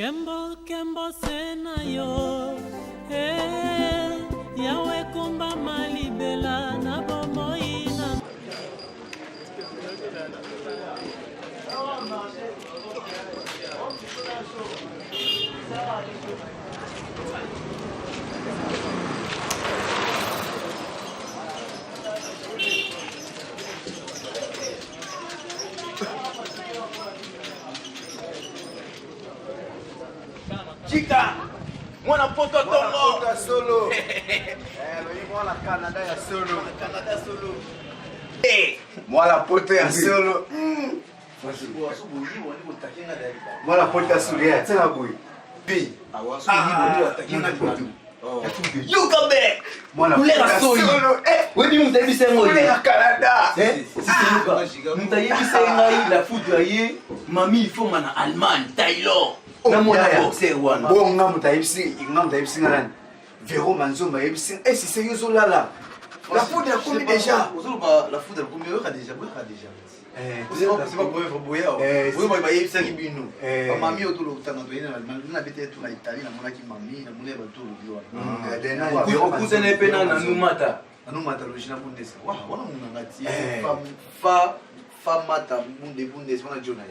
Kembo kembo sena yo yawe kumba malibela na bomoina Chica, mwana poto tongo. Solo. Mwana Canada ya solo. Canada solo. Mwana poto ya solo. Mwana poto ya solo ya tena boy. Bi. You come back. Mwana poto ya solo. Wewe ni mtabi sengo Mwana ya Canada. mtabi senga hii la foudre yi mami il faut mana Allemagne, Thaïlande. Na mwana boxer wana. Bon ngamu taibisi ngana. Vero manzomba yebisi. Si c'est yo lala. La foudre a combien déjà? La foudre combien déjà? C'est pas pour être boya. Oui, moi il y a bino. Mami autour de l'Otan, on a été tout l'Italie, on a qui mami, on a tout le Vero cousin pena na numata. Numata logina bundesa. Wa, wana munangati. Femme mata bundes wana jona.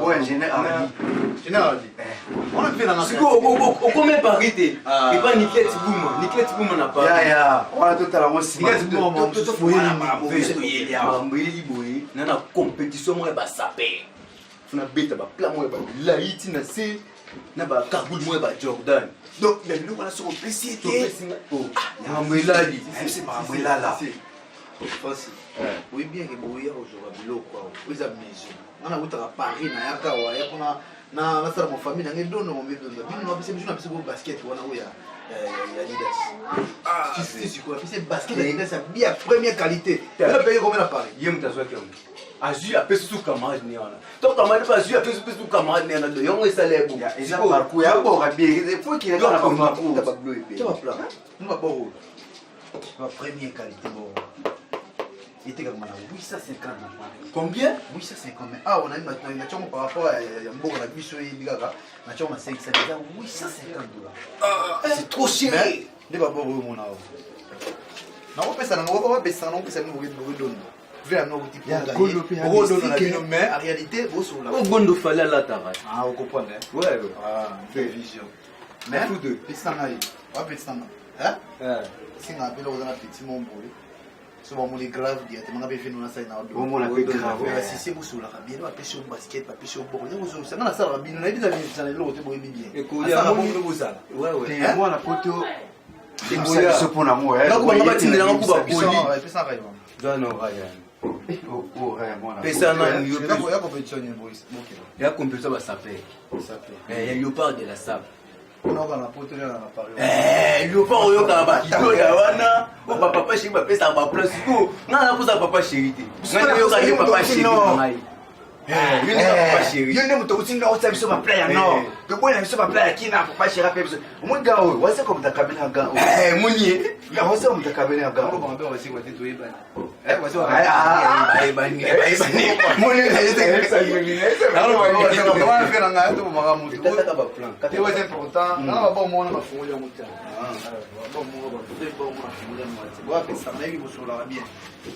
Ouais, général. On a fait la nation. Au combien parité? Et pas Niketi Bouma na pas. Ya. Wana totala mo si. Niketi Bouma mo foyeli na compétition mo ba sapé. Funa beta ba plan mo ba laiti na se na ba Kaboul mo ba Jordan. Donc, mais nous on a sur précité. Mwelali. C'est pas mwelala. Oui bien que boya aujourd'hui lokwa. Vous avez maison. On a utaka Paris na yaka wa ya kuna na sala mo famille na ngedono mo medono. Bino na pese bino na pese bo basket wana oya ya Adidas. Si quoi, c'est basket Adidas ça bien première qualité. On a payé combien à Paris? Yem tazwa ke. Azu a pesu camarade ni ona. Donc camarade pas azu a pesu camarade ni ona de yongo salaire bon. Et ça parcours ya bon bien. Il faut qu'il ait la parcours. Tu vas plan. On va pas où? La première qualité bon. Il était comme 850. Combien? 850. Ah, on a une maintenant par rapport à Mbo la biso et Bigaga. Maintenant 500 $850. C'est trop cher. Ne va pas mon avo. Non, on peut ça, on peut ça, on peut ça nous redonner. Vers nos types de mais en réalité, vous sur la. Au bondo fallait la tara. Ah, vous comprenez? Ouais. Ah, belle vision. Mais tout deux. Pistanaï. Pas Pistanaï. Hein? Si on appelle aux petit mon boy. Souvent on est grave directement on a fait nous ça na au moins la plus grave si c'est vous sur la bien on a pêché au basket pas pêché au bord vous ça na ça la bien on a dit la vie ça les l'autre boy bien et qu'on y a bon vous ça ouais moi la photo c'est ça pour l'amour hein donc on va tirer dans coup ba poli pesa va dans no Ryan oh vraiment pesa na yo ya compétition ni boy ya compétition ba sapé il y a pas de la sap on va la poterie na Paris yo pas oyo ka ba kito ya wana o papa chéri ba pesa ba place ko na na kuza papa chéri te na yo ka yo papa chéri ngai yo ni papa chéri yo ne muto utinga o tabiso ba player no ke bona biso ba player kina papa chéri peso mo ngao wase ko mtakabela ngao muni ya wase ko mtakabela ngao on va wase ko teto yeba wase wa bani muni na yete ça alors on va faire nga to maka mutu tata ba plan c'est important na ba bon mona mafungo ya mutu bon mo ba to bon mo mafungo ya mutu wa pesa na hivi busula bien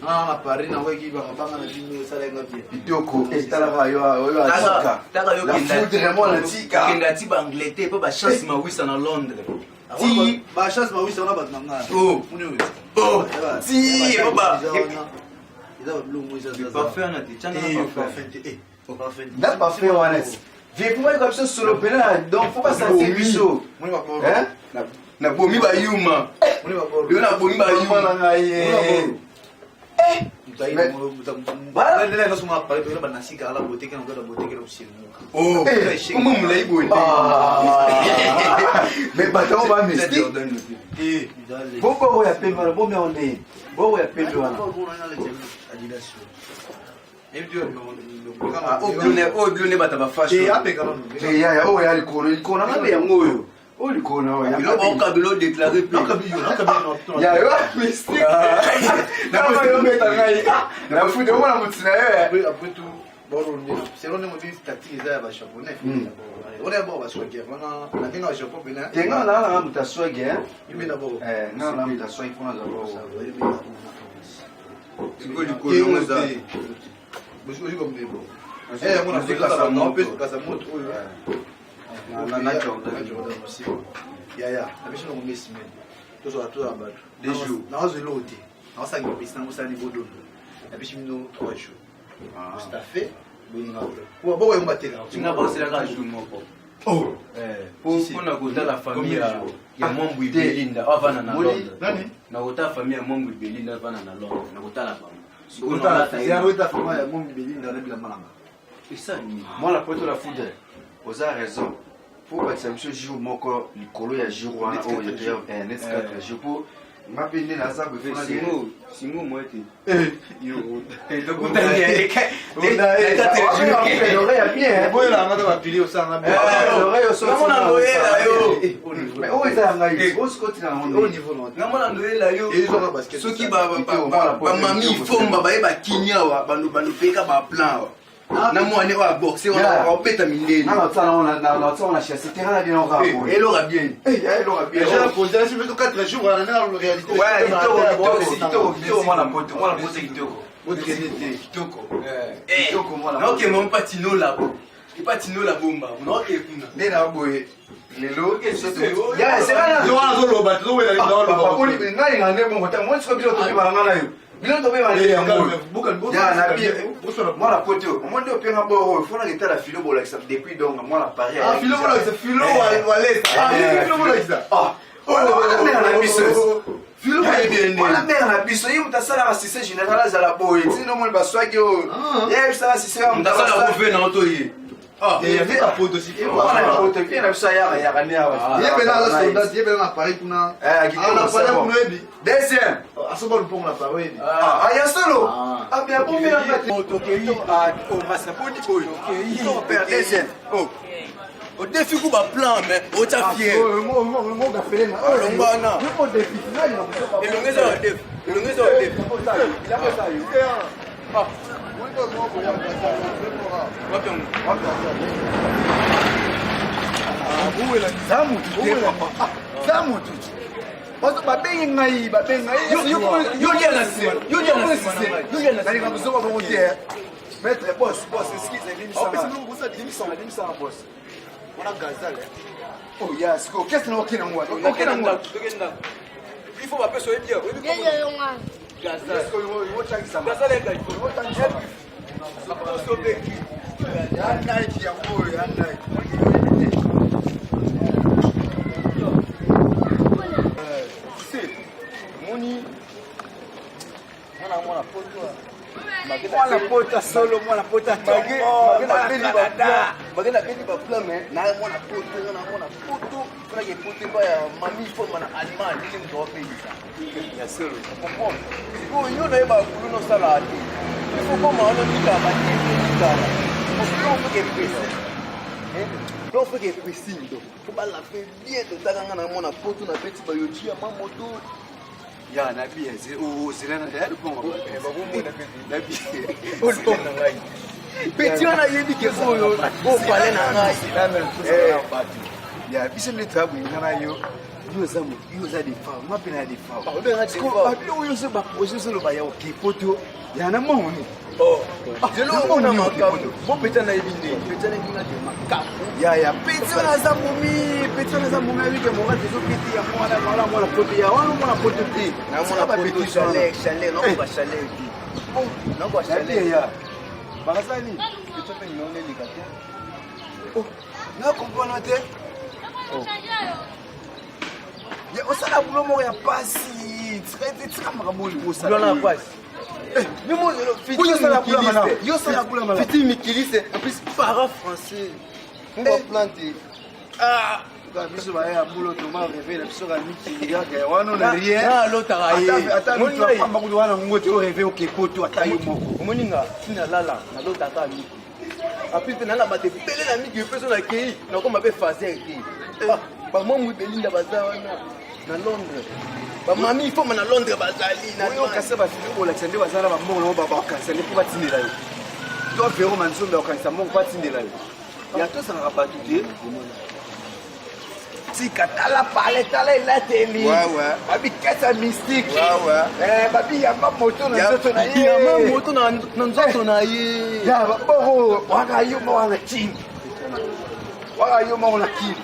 na Paris na weki ba mabanga na dini sala ngapi pitoko estala yo atika taka yo kenda mo na tika kenda ti ba Angleterre pe ba chance ma wisa na Londres ti ba chance ma wisa na ba nanga oh ti baba ida lu mo isa za pas faire na ti chana pas faire n'a pas fait honnête j'ai pour moi comme ça solo pena donc faut pas sentir biso hein na bomi ba yuma yo na bomi ba yuma na ngai oh comment me l'a ibo mais bateau va mystique bon ya pemba bon mais on est bon ya pemba o blone bata ba fashion ya o ya likona na ya ngoyo o likona ya lo kabilo déclarer pe ya yo mystique na ba yo meta ngai na fude o na mutina yo après tout bon selon les mobiles tactiques ça va japonais on est bon parce que on a dit non japon bien tenga na mutaswage hein il vient d'abord na mutaswage pour nous Siko likolo za. Monsieur comme des bon on a fait ça on peut ça moto na ya abishi no ngesi men tozo atola bato Des jours. na ozelo oti na osangi pesa na osani bodondo abishi mino 3 jours c'est à fait boninga pour bo yomba tela Singa basela ka jour moko. oh Pour na kota la famille ya Mombu Belinda avana na Londres. nani Na kota famille ya Mombu Belinda avana na Londres. Na kota la famille. Kota ya rota fama ya Mombu Belinda na bila malanga Et ça ni. moi la pote la foudre aux a raison pour battre monsieur jour moko likolo ya jour wana o ya net 4 jours pour mapende na za be fona de Singo moite. yo Donc on a dit l'oreille a bien boy la ngata ba pili osanga l'oreille au son mais où est-ce Eh. ngai au scotty na au hondo niveau non ngamona ndoela yo et ils ont basket soki ba mami fomba ba eba kinya wa bandu peka ba plan wa na mwana wa boxer wa opeta mindeni na tsana chasse terrain na bien on va et l'aura bien elle aura bien déjà posé là sur 4 jours on a la réalité ouais kitoko moi la pote kitoko autre réalité kitoko kitoko moi la na ok mon patino là patino la bomba no ke kuna nde na boye lelo ya c'est là yo wana zo loba to wela papa loba poli ngai ngane bongo ta moi sikobi to ba ngana yo bilo to be ba le yango ya na bi moi la pote au monde au penga bo fona que ta la filo bo la depuis donc moi la pareil ah filo wala c'est filo wala ah filo wala ça ah oh na biso filo wala mère na biso yi mutasala ba sise général za la boye tino mo ba swagi o ya bisa sise ya ndasala ko fe na to yi ah et il y a pote aussi voilà la pote bien na bisa ya kane awa il y a là la soldat il y a là Paris kuna ah na Paris kuna ebi deuxième asoba lupongo na Paris ah ya solo ah bien bon bien au masa podi boy deuxième oh au défi ku ba plan mais au ta fier mo ga fele na lombana mo défi na na elongeza wa def elongeza wa def ah wendo mo ko ya wapi abuela zamu tuteko zamu tutu wazo babengi ngai yo dia na se yo dia na nali kabuzoka bongo te maître boss excuse limisa boss on a gazal oh ya siko qu'est-ce que okina moi il faut pas personne bien gazal yo changisa gazal est là il faut ya Nike ya ngoyo ya Nike moni mwana poto mwana pota solo mwana pota bagenda beni ba plan mais na mwana poto kuna ke poto ba ya mami forma na Allemagne ndenge ndo pesa ya solo comprendre ko yo na ba kulu no sala ati il faut pas m'en nika ba nika on peut que pesa donc faut que pesa ndo faut ba la faire bien de takanga na mwana poto na beti ba yoji ya mamoto ya na bien c'est oh c'est là na bon na bien petit wana yebi ke oyo o pale na ngai ya biso le tabu ngana yo yo za des femmes moi pena des femmes obe nga te ko abilo yo se ba projet se lo ba ya ok poto ya na moni oh jelo na makabu bo peta na yebi nde peta na binga de makabu ya peti wana za mumi avec mo ga tezo peti ya mwana poto ya wana poto te na mwana poto chalet no ba chalet no ba chalet ya bakasani peti pe nyone likate oh na comprendre te oh ya osala bulo moko ya pasi tsika makaboli osala na pasi Nimo yo sala kula mala fiti mikilise en plus para français on va planter ah biso ba ya bulo to ma rêver la biso ga miki ya ga wana na rien na lo taraye ata mtu apamba kulo wana ngoto o rêver o kepoto ata yo moko moninga sina lala na lo tata miki apite na ba te pele na miki peso na kei na ko mabe fazer ki ba Mombu Belinda bazawana na Londres ba mami foma na Londres bazali na yo kasa ba fili ko la tsende bazala ba mbongo ba kasa ne ko ba tinela yo toi Véro Manzombe okanisa moko patindela yo ya tosangaka bato te tika tala pale tala elateli babikasa mystique babi yamba moto na nzoto na ye yamba moto na nzoto na ye ya baboro waka yo moko na kini waka yo moko na kini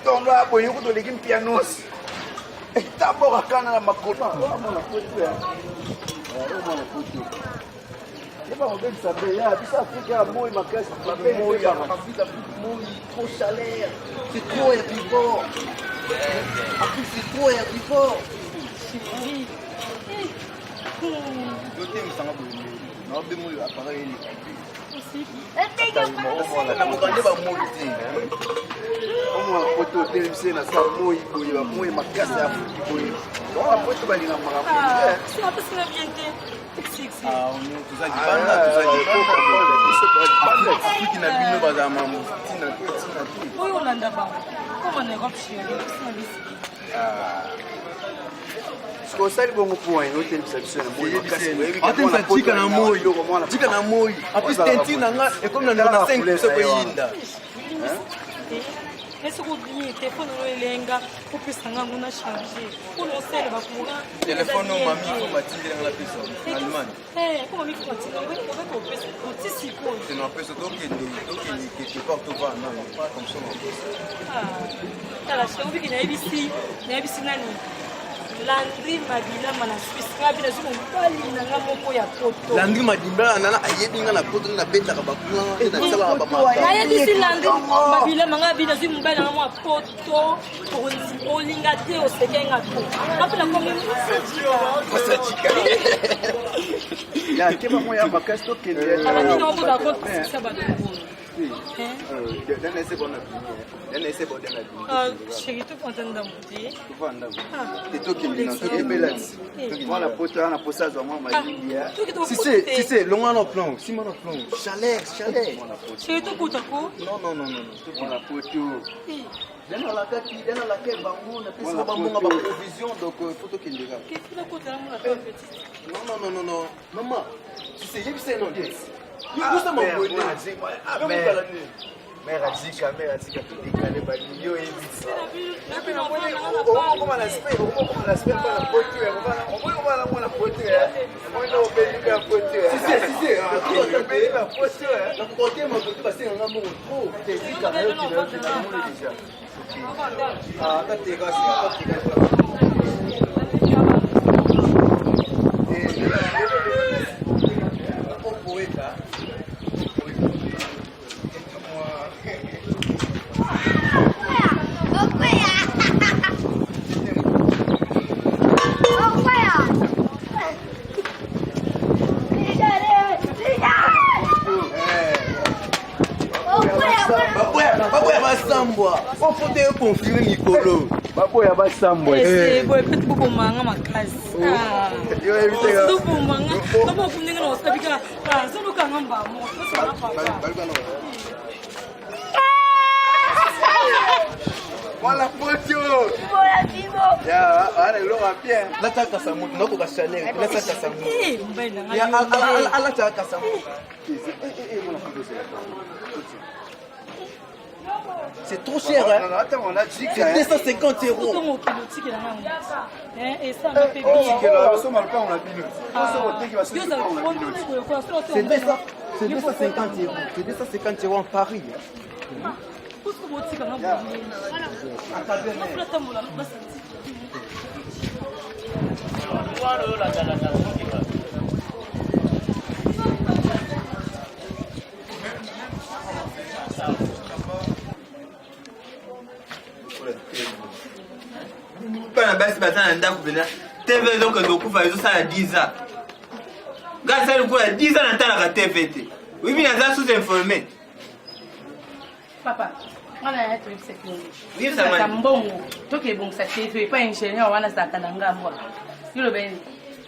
tondo aboye kutoleki mpianosi etaboka kana na makolo omona poto ya omona poto yeba mobebisa mpe ya biso afrika ya moi makasi moi trop chaleur c'est trop ya pivot en plus c'est trop ya pivot totemisanga boye naobemoi appareil elikaomokande bamoi te omona poto otelemisi na sa moi boye bamoi makasi ya afriki boye oa poto balinga makambo afriki na bino bazala mamutina oyo olanda bango koma na europe chérie osali bongo point otelebisa biso na moi tika na moi apres tenti na nga ekomi na 5 biso koyinda esi kobie telefone oyo elenga kopesanga ngo na charge mpona osele bakoura telefone oyo mami fo batindelanga na pesa na allemagne ko mami fo batindelanga obeka opesa otisikoyo tena apesa tokende quelque part tova non pas comme ça tala che obiki nayebisi nani Landry Mabilama na Suisse ngabi na zumo mbali na nga moko ya poto Landry Mabilama na ayebi nga na poto na betaka bakuna na sala ba mama ayebisi Landry Mabilama ngabi na zumo mbali na nga moko poto olinga te osekenga to apela komi masachika ya kema moya makasi to kende abandi na obo d'accord ça ba chérie, tu prends un d'amour. Si c'est long en plan, si mon plan, chaleur. Chérie, tu coûtes quoi? Non. Non. Maman, tu sais, j'ai vu ça non. Mère Azika, tout décalé, yo et on faut te confirmer Nicolo. Baboya basambwa. Boy peut beaucoup manga makasi. Yo evite. Beaucoup manga. Kama kuninga na osabika. Solo kangamba mo. Solo papa. Voilà potio. Boya vivo. Ya, ana lo bien. La taka samu, noko ka chalet. La taka samu. Mbena nga. Ya ala taka samu. C'est trop cher, hein? Attends, on a dit que c'est 250 €. C'est 250 €. C'est 250 € en Paris. Bana basi batana ndako bena TV donc dokufa ezo sala 10 ans. Gasa le quoi 10 ans na la TV te. Oui bien ça sous informé. Papa, on a été secteur. Oui ça m'a. Mbongo, toke bon ça TV pas ingénieur wana za kananga mwa. Yolo ben.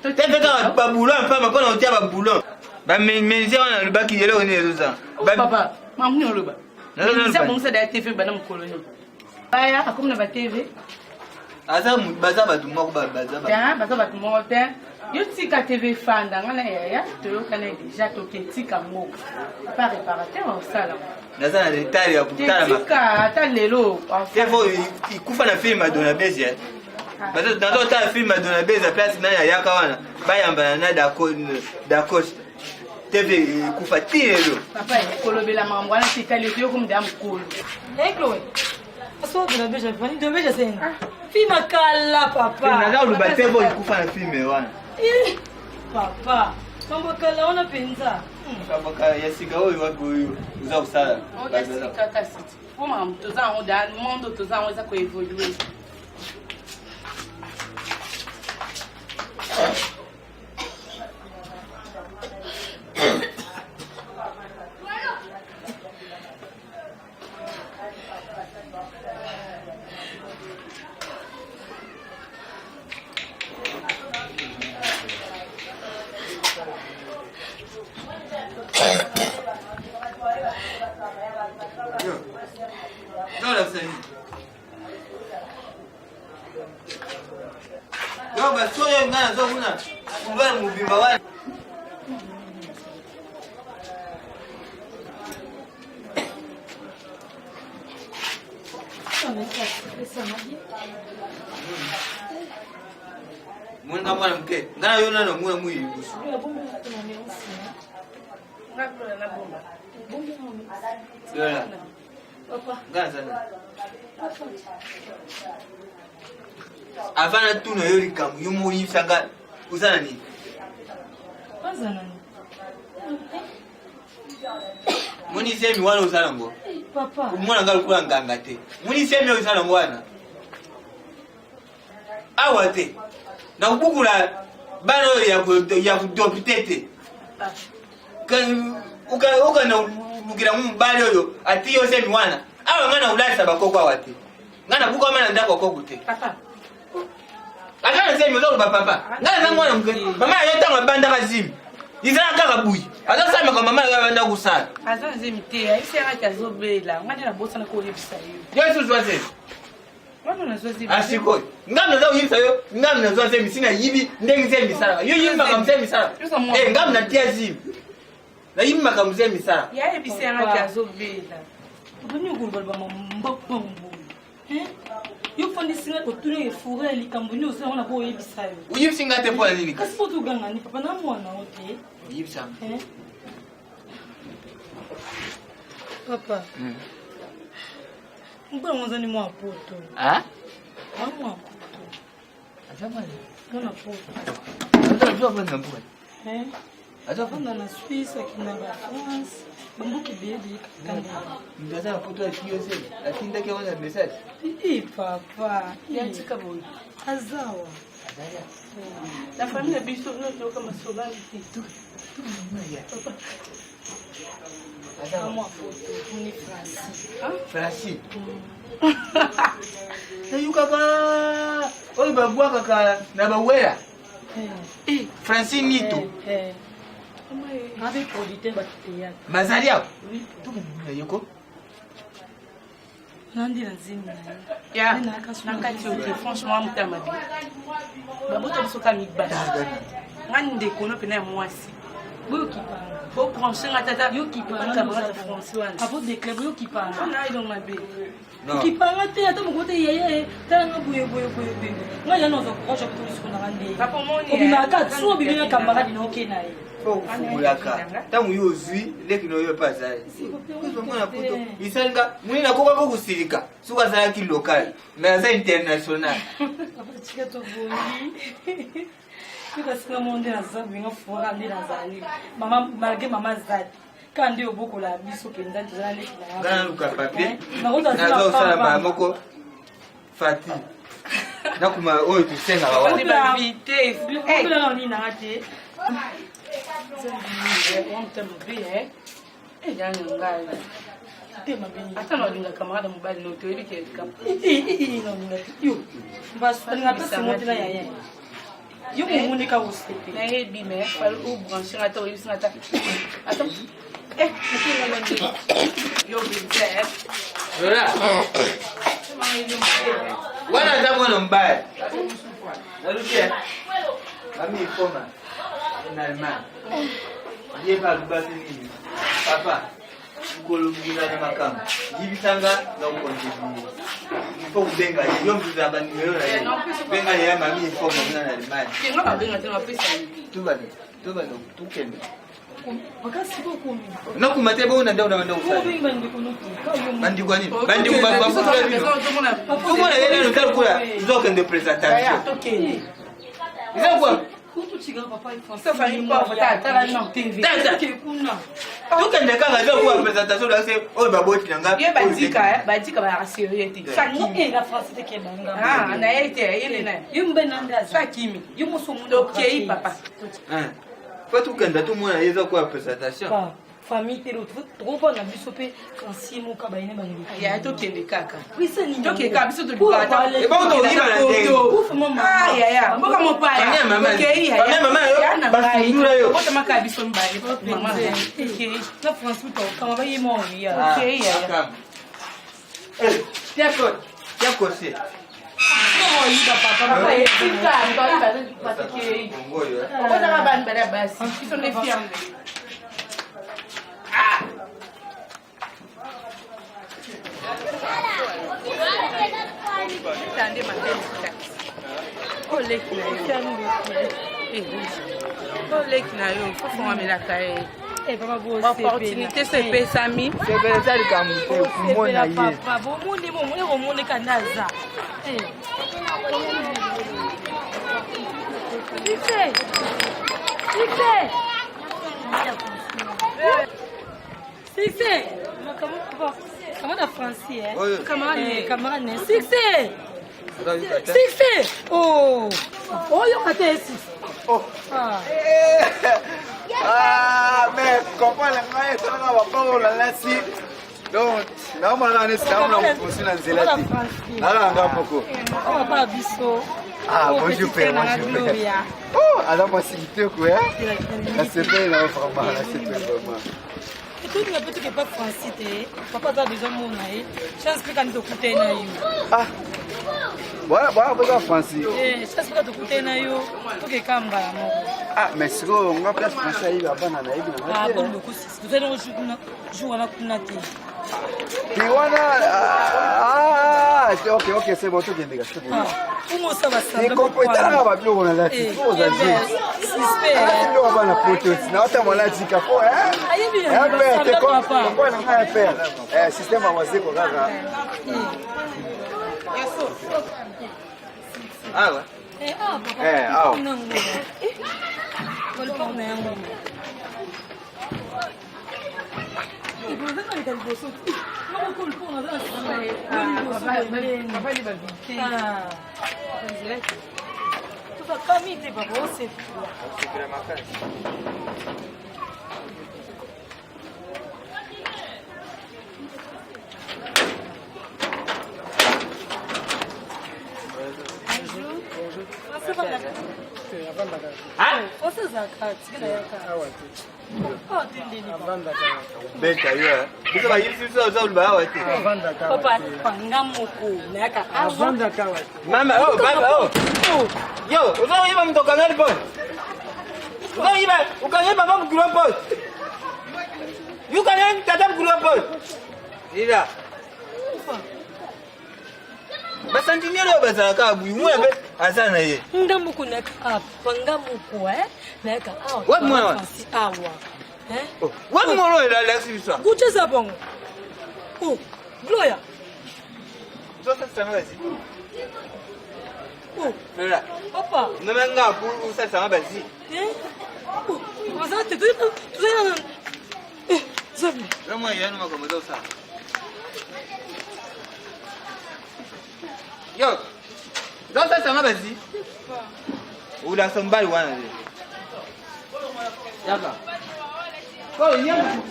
TV ka ba boulon pa ba kona otia ba boulon. Ba menzi wana le baki yelo on est ça. Papa, mamu yolo ba. Non, ça bon ça da TV bana mkolonyo. Baya akomna ba TV. Aza baza batu moko baza ba. Tiens, baza batu moko te. Yo tika TV fanda ngana ya toyokana déjà toketika moko. Pas réparateur au salon. Naza na retard ya kutala Tika ata lelo. Tefo ikufa na film Madonna Bezi. Bato nazo ta film Madonna Bezi place na ya kawana. Bayamba na d'accord. TV ikufa tilelo. Papa kolobela mambo ana tika lelo yo kumda mkulu. Eh Chloé. Aso de la beja vani de beja sen. Film kala papa. Naza ulubatevo ikufa na film wana. Papa. Mambo kala ona penza. Kabaka yasika oyo wapi oyo uza kusala. Oda sika kasiti. Fuma mtoza oda mondo toza weza ko evoluer. Olha você. Yo baso yo ngana zo kuna. Ngana mubimba wa. Mwana mwana mke. Ngana yo nana mwana muyibusu. Ngakula na bomba. Yola. Papa. Ngana sana. Avana tuna yo likamu yo muri sanga uzana ni. Azana ni. Muni semi wala uzana ngo. Papa. Mwana ngalu kula nganga te. Muni semi uzana ngo wana. Awate. Na kubukula bano ya kudopitete. Uka na mukira mbali oyo ati yo semi wana. Awa ngana ulasa bakoko awate. Ngana buko mana ndako kokute. Papa. Akana semi zo papa. Ngana na mwana mke. Mama yotanga banda kazimu. Izana kaka buyi. Azasama kwa mama yabanda kusala. Azanze mite, isi yanga azobela. Ngani na bosa na ko yebisa yo. Yesu zwaze. Wana na zozi. Asiko. Ngamna za uyimsa yo. Ngamna zwaze misina yibi ndengi zemi sala. Yo yimba kamsemi sala. Ngamna tia zimu. Na yimba kamsemi sala. Ya yebisa yanga azobela. Boni ukulba mbokbo. Yo fondi singa ko tune fure likambo ni osa wana ko yebisa yo. Uyimsinga te po nini? Kasi poto ganga ni papa na mwana ote. Uyimsa. Papa. Mbona mwanzo ni mwa poto? Ah? Mwa poto. Ajamani. Mwana poto. Ndio ndio kwa ngambo. Ajafanda na Suisse akina ba France. Bambuki bebe kanda. Ndaza poto akiyo sasa. Lakini ndake wana message. Papa. Yatika boy. Azawa. La famille biso no kama sobangi tu. Papa. Mwa poto ni France. Francis. Sayuka ba. Oyi babwa kaka na bawera. Francis nito. Avec producteur bakiteya. Mazali yako. Tukumuna yoko. Nandi nzimi na. Ya. Nakati ote franchement mutama bi. Babota bisoka mibata. Ngani ndeko no pena mwasi. Boyo kipanga. Bo brancher tata Yo kipanga. kabata France wana. Abo de club yo kipanga. Ona ido mabe. Non. Kipanga te ata mokote yeye tanga boye. Nga yana zo ko shop to sikona ngande. Papa moni. Obima ka tso bibina kambara dino okena ye. Fufulaka. Tamu yozwi lekino yo pasai. Mbona poto. Isanga mwina koka kokusirika. Suka za kilokal. Mais za international. Abo chika to boyi. Kika singa monde na zabu nga fora ndi na zali. Mama malgré mama zali. Kandi oboko la biso penza tuzana leki na. Ngana luka papier. Nakoza Nazo sala ba moko fati. Nakuma oyo tusenga On bawa. dit ba vitesse. Eh, na ni na ate. On t'aime bien. Eh, jana ngai. Tema beni. Hata na linga camarade mobile no toyebi ke kam. No ni na. Yo. Bas nga pesa mote na yaya. Yo mumuni ka ustepe. Na hebi me fal u brancher ata o yusna ata. Ata. Nakinga londe. Yo bizet. Yola. Wana za mwana mbaya. Narudia. Mami Foma, en Allemagne. Ye ba lubasi nini? Papa, ukolumina na makamba. Jibisanga na ukontribuer. Il faut kubenga. Yo mbiza ba numero na yeye. Benga ya Mami Foma na Allemagne. Kenga ba benga tena pesa. Tuba tukende. Makasi beaucoup. Nakumate bo na ndaona kusali. Bandi kwa nini? Bandi kwa babu. Tumona yeye ndo kula. Zoke ndio presentation. Tokende. Ndio kwa Sauf une pauvre tata non TV. tukende kanga zo kwa presentation la se o baboti nanga. Ye badika ba rassurité. Sakimi la France te kebanga. Ah, na yete yele na. Yumbe nanda. Sakimi. Yumo somo. OK papa. Faut tukende tu mona yezo kwa presentation. Famille tero trop na biso pe Francis moka baine bangi. Ya tokende kaka. Wisa ni toke ka biso to dukata. E ba ndo liba na ndenge. Ufa mama. Ah ya. Mboka mopaya. Kanya mama. OK ya. Kanya mama yo. Basindura yo. Bota maka biso mbali. Mama. OK. Na France to kama ba yimo ya. OK ya. Tiako se. Oh, ida papa. Papa ye. Tika ndo pata ke. Ngoyo. Bota mabani bala basi. Biso ne fiambe. Tande matende o leki na yo o leki na yo fo fo amelaka ye opportunité se pesami sebeleza likambo te kumona ye papa bomoni momone komone kandaza Succès. Comment la Francis camarade succès. Succès. Oh. Oh, yo kate ici. oh mais comprendre ngai tanga bakola lasi donc naomana nesi naomana kufusi na nzela ti nalanga moko On va biso. Bonjour père, bonjour père. Oh, alors moi c'est kitoko hein. La semaine là vraiment, la semaine vraiment. Et tout le petit qui pas Francis papa a besoin de mon aïe. Chance que quand tu écoutes na yo. Ah. Voilà, voilà, Francis. Chance que tu écoutes na yo. Pour que kamba moko. Ah, mais c'est quoi on va place Français il va pas na naïbi na. Ah, bon beaucoup si. Vous allez jouer na kunati. Kiwana ok c'est bon tout bien dégagé. Comment ça va ça? Et compétent va bien on a là. Faut ça dire. Suspect. On va na protéine. Na hata mwana jika fo te kwa na ngaya père. Système avancé kwa kaka. Ah ouais. Ah. Beta yo. Bisa ba yiri sisa za ulba wa ti. Papa, panga moko na ka avanda kawa. Mama, oh, baba, oh. Yo, uzo iba mtoka ngani boy? Uzo iba, ukanye baba mkuru boy. Yukanye tata mkuru boy. Ira. Basantiniero bazaka bu mwe be azana ye. Ndambu kuna ka panga moko na ka awa. What mwa? Awa. What more la laxisa? Kucheza bongo. Oh, Gloria. Zote sana basi. Oh, Gloria. papa. Namenga ku usasa basi. Oh, wazate tu yana. Zabi. Ramo yanu makomoza usa. Yo. Zote sana basi. Ula somebody wana. Yaka. Kwa nyama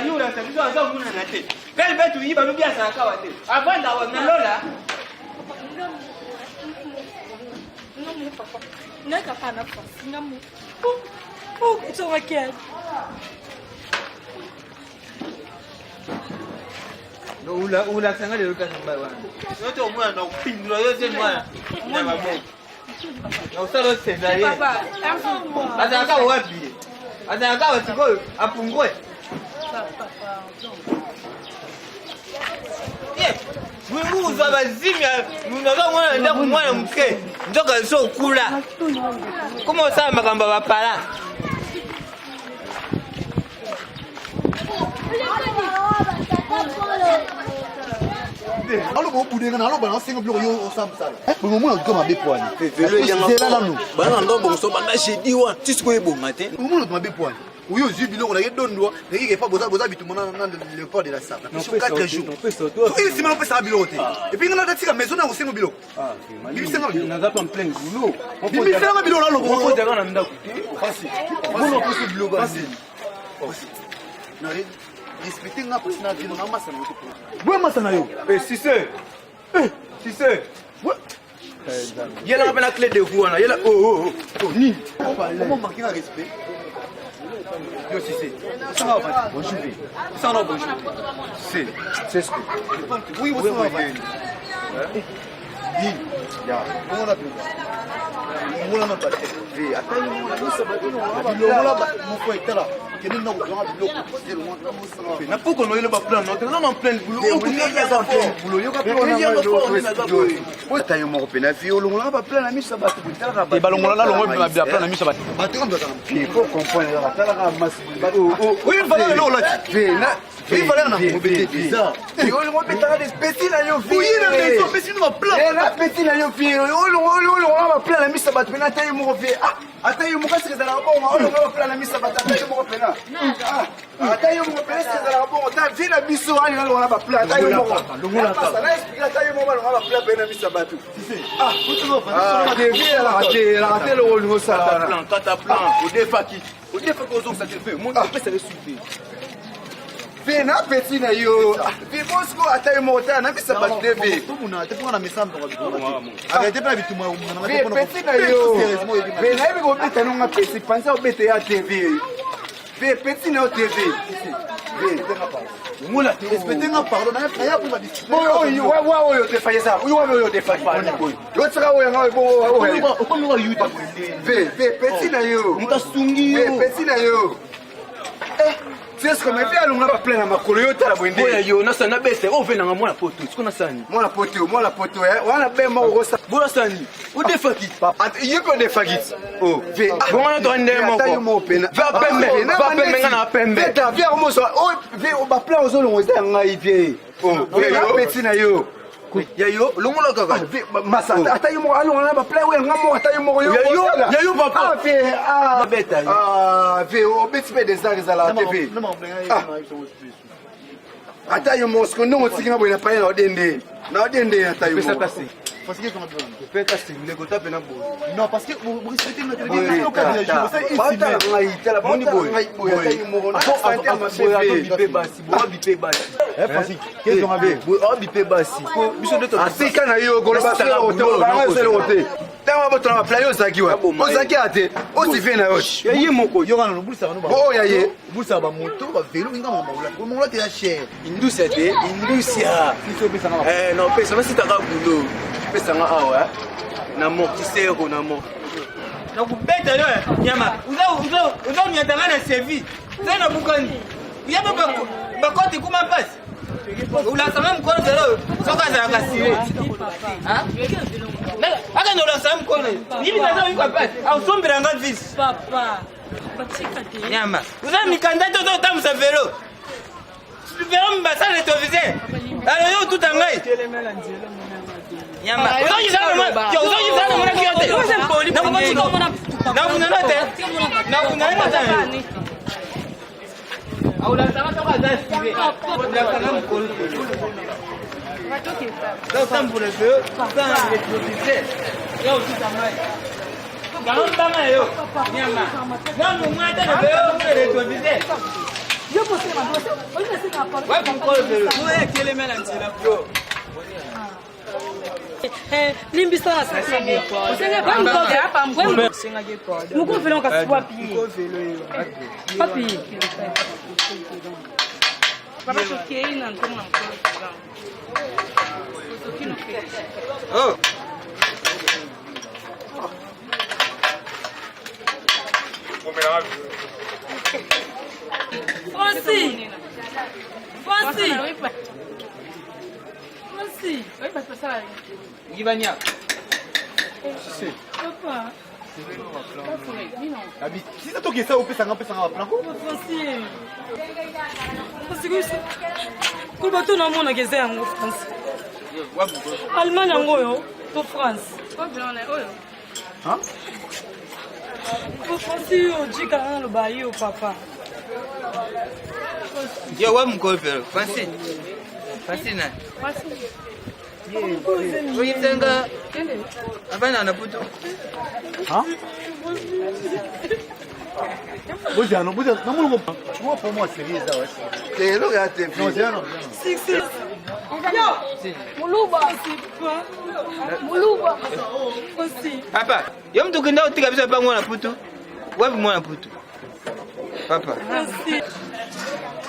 yule sabizo za muna na te. Kali betu yiba no bia saka wa te. Avanda wa melola. Ngamu papa. Naka pana pa. Ngamu. Oh, it's all again. No ula sanga le luka somebody wana. Yote omwana na kupindula yote mwana. Na mabo. Na usalo Cesarie. Azaka wapi? Azaka wasiko apungue. Mungu za bazimya unaza mwana nda kumwana mke. Ndoka so kula. Koma usama makamba bapala. alo bobudenga na alo bana singa biloko yo osambisala bongo mona kama bepwani zela lanu bana ndo bongo so banda jeudi wa tisi ko ebonga te bongo mona bepwani uyo zi biloko na yedondwa ngi pas boza bitu mona na le port de la sable sur 4 jours il sima pesa biloko te et puis ngana tika maison na usinga biloko bibisenga biloko naza pa en plein boulot bibisenga biloko lalo bongo teka na ndako basi bongo poso biloko basi na respecter nga pasina vino na masa na uko bwe masa na yo si c'est yela nga pena clé de roue wana yela ni comment marquer un respect yo si c'est ça va pas bonjour ça va bonjour c'est ce que oui vous savez ni ya on a plus mula na ba vi atani mula ni sababu mula ba mo ko etala kene na ko nga biloko zero na mo sana na poko no yela ba plan no tena na plein boulot on peut ya za plein boulot yo ka plan na tayo mo ko pena fi o longola ba plan na mi sababu ko tala ba ba longola na longo ba plan na mi sababu ba te comme ça il faut comprendre la tala ka mas oui il fallait le la vi na il fallait na mo bete bizarre yo le mo beta des petits na yo vi oui na mais so petit no plan na petit na yo vi yo lo ba plan na mi sababu na tayo mo ko vi ata yo mo ka se za la bon o lo ba plan na mi sababu tayo mo ko pena ata yo mo ko pena se za la bon ta vi na biso ali na lo ba plan ata yo mo ko longola ta na explique ata yo mo ba lo ba plan pena mi sababu la te lo lo sa kata plan au defaki ozo ça te fait mon peut se résulter na petit na yo vi bosko ata yo mo ta na mi sababu de vi tumuna tefunga na misambo kwa bitu arrêtez pas bitu mwa na vi petit na yo vi na bi ko beta no nga petit pensa obete ya TV vi petit na TV mula respecter nga pardon na ya pour discipline oyo te faye ça oyo te faye yo tsaka oyo nga bo okomi wa yuta ve petit na yo mutasungi yo petit na yo c'est ce que me fait alunga ba plein na makolo yo tala bwende oya yo na sana bese o vena nga mwana poto sikona sani mwana poto wana be mo ko sa bola sani o defaki yiko defaki ve bonga to ndele moko va pembe nga na pembe ta vie mo so ve o ba plein ozo longo za nga ivie ve yo petit na yo ya yo longola kaka masa ata yo mo alonga na ba plein we nga mo ata yo mo yo ya yo papa beta ve o beti pe des arts à la TV ata yo mo sko no tsiki na boina pa na odende ata yo mo parce que comment peut-être c'est le gota pena bo non parce que vous respectez notre télévision au cadre de jour c'est ici moni boy parce que on avait bipe basi ko biso de to asika na yo golo ba sala hotel ba nga sala hotel tama ba tama plan yo zaki wa ozaki ate osife na yo ya ye moko yo kana no bulisa no ba oh ya ye bulisa ba moto ba vélo inga mama te ya cher indusia non pesa na sitaka bulo pesa nga awa na mokisero na mo na kubeta yo nyama uza unyatanga na sevi tena bukani ya baba bakoti kuma pasi ulasama mkono zero soka za kasire aka ndo ulasama mkono nini nazo yuko pasi au sombera nga visi Papa, batika te. nyama uza mikandato zo tamusa velo velo mbasa le tovise alors yo tout angai nyama uzoji sana mwana kiote na kunana te aula sama toka za sibe na kana mkolo ndio tambule vyo sana le tovise yo tout angai Gaon banga yo nyama ndio mwata na vyo le tovise Yo posso ir mais você? Olha assim na porta. vai com colo velo tu é aquele melantina yo limbisa na sasa você vai me colocar para me senga de pode não confio que sua pi papi para que aí não tem não oh Francis. Francis. Givania. Papa. Si ça toque ça au pesa ngapesa ngapna ko. Francis. Francis. Ko bato na mona keze yango France. Allemagne yango yo to France. Ko blanc oyo. Hein? Ko Francis yo jika na lo ba yo papa. Yo wa mko fero. Fancy. Fancy na. Oui, tanga. Abana na puto. Hein? Bozano, namuno mo. Moi pour moi c'est lié ça ouais. C'est le gars t'es Non, c'est non. Muluba. Francis. Papa, yo mtu kenda utika bisa bango na puto. Wapi mwana puto? Papa. Francis.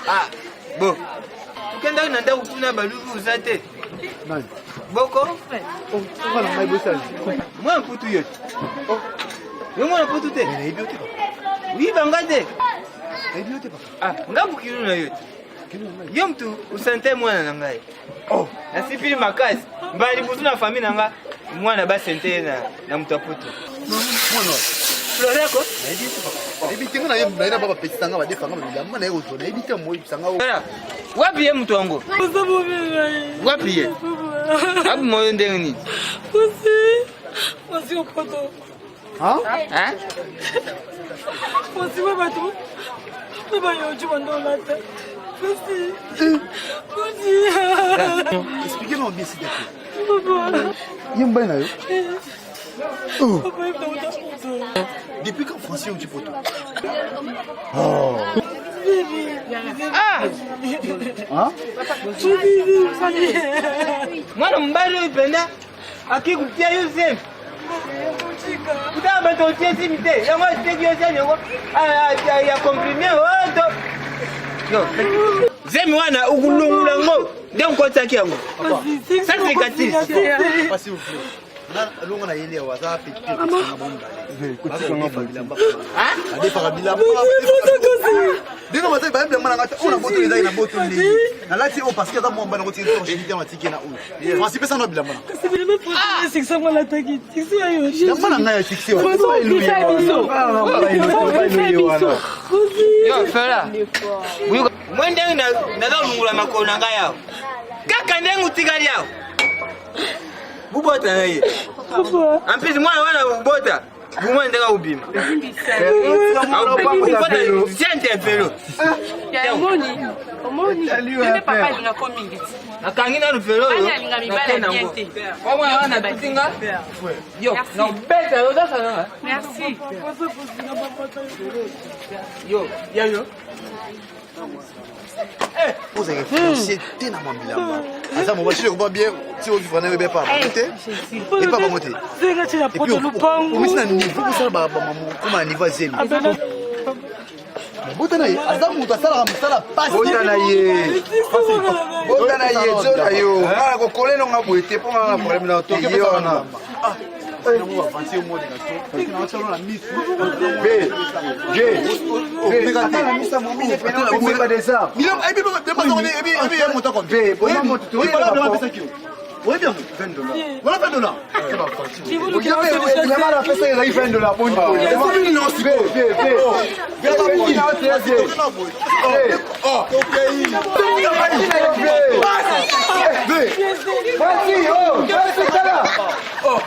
Ah, bo. Ukenda unanda kukuna baluvu uzate. Nani? Boko? Oh, on va la maïbosa. Mwana puto yote. Oh. Yo mwana puto te. Mais il biote. Oui bangate. Il biote pas. Ah, ngabu kiruna yote. Yo mtu usante mwana na ngai. Oh, Nasipili makasi. Mbali butu na famille nanga mwana ba sente na mtaputo. mwana. Floreko? Ebiti ngana yemba ina baba pesa ngaba defanga mama na yego zona ebiti mo ibisanga o. Wapi ye mtu wangu? Wapi ye? Hapo moyo ndenge ni? Francis okoto. Hein? Hein? Francis bato. Baba yo ju bando lata. Francis. Expliquez-moi bien s'il te plaît. Papa. Yemba na yo. Papa est dans ta Depuis quand Francis tu poto? Oh. Ah! Hein? Mwana mbali upenda akikutia Yosef. Kutaba to tiesi mite. Yango teki Yosef yango ya comprimer oto. Yo. Zemi wana ukulungula ngo. Ndio mkotaki yango. Ça c'est catif. Pas s'il vous plaît. Na longa na yele wa za petit na bomba. Kuti ngamba bilamba. Hein? Ade para bilamba. Dino mata ba mbele mwana ngata ona boto ezali na boto ndi. Na lati o parce que za mwamba na kuti to shiti na tiki na u. Francis pesa no bilamba. C'est vraiment pour c'est ça moi l'attaque. C'est ça yo. Yamba na ngaya tiki wa. Yo fela. Mwende na lungula makona ngaya. Kaka ndengu tigali yao. Bubota naye. Ampisi mwana wana bubota. Bumwe ndeka ubima. Au bubota sente felo. Ya omoni. Nde papa linga komingi. Akangina rufelo yo. Alinga mibala biente. Kwa mwana wana batinga. Yo, na beta yo da sana. Merci. Yo, ya yo. Vous avez Francis tena mambilamba. Asa mo bashile ko bien si o vivre na be pa. Et pas monter. C'est là tu la poto lupango. Vous na niveau ko sala ba mamu kuma niveau zemi. Botana ye azamu utasala msala passe. Botana ye. Botana ye zona yo. Ngala ko koleno ngabwete po ngala problème na to yona. Ah. On va avancer au mot de gato. On va la mise. B. G. B. La mise à mon mine. On va des ça. Il a bien pas donné et bien monter comme B. Bon monte. Oui, voilà bien ça qui. Oui bien $20. Voilà $20. Vous avez mal à faire ça il $20 pour une fois. Non, c'est B. Oh, OK. B. Vas-y, oh, c'est ça là. Oh.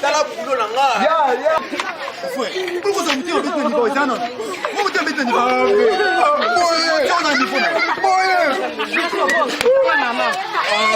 Tala bulo na nga. Ya. Fue. Pourquoi ça me tient avec le niveau ça non? Moi me tient avec le niveau. Boye, tu as niveau. Boye. Maman. Ah.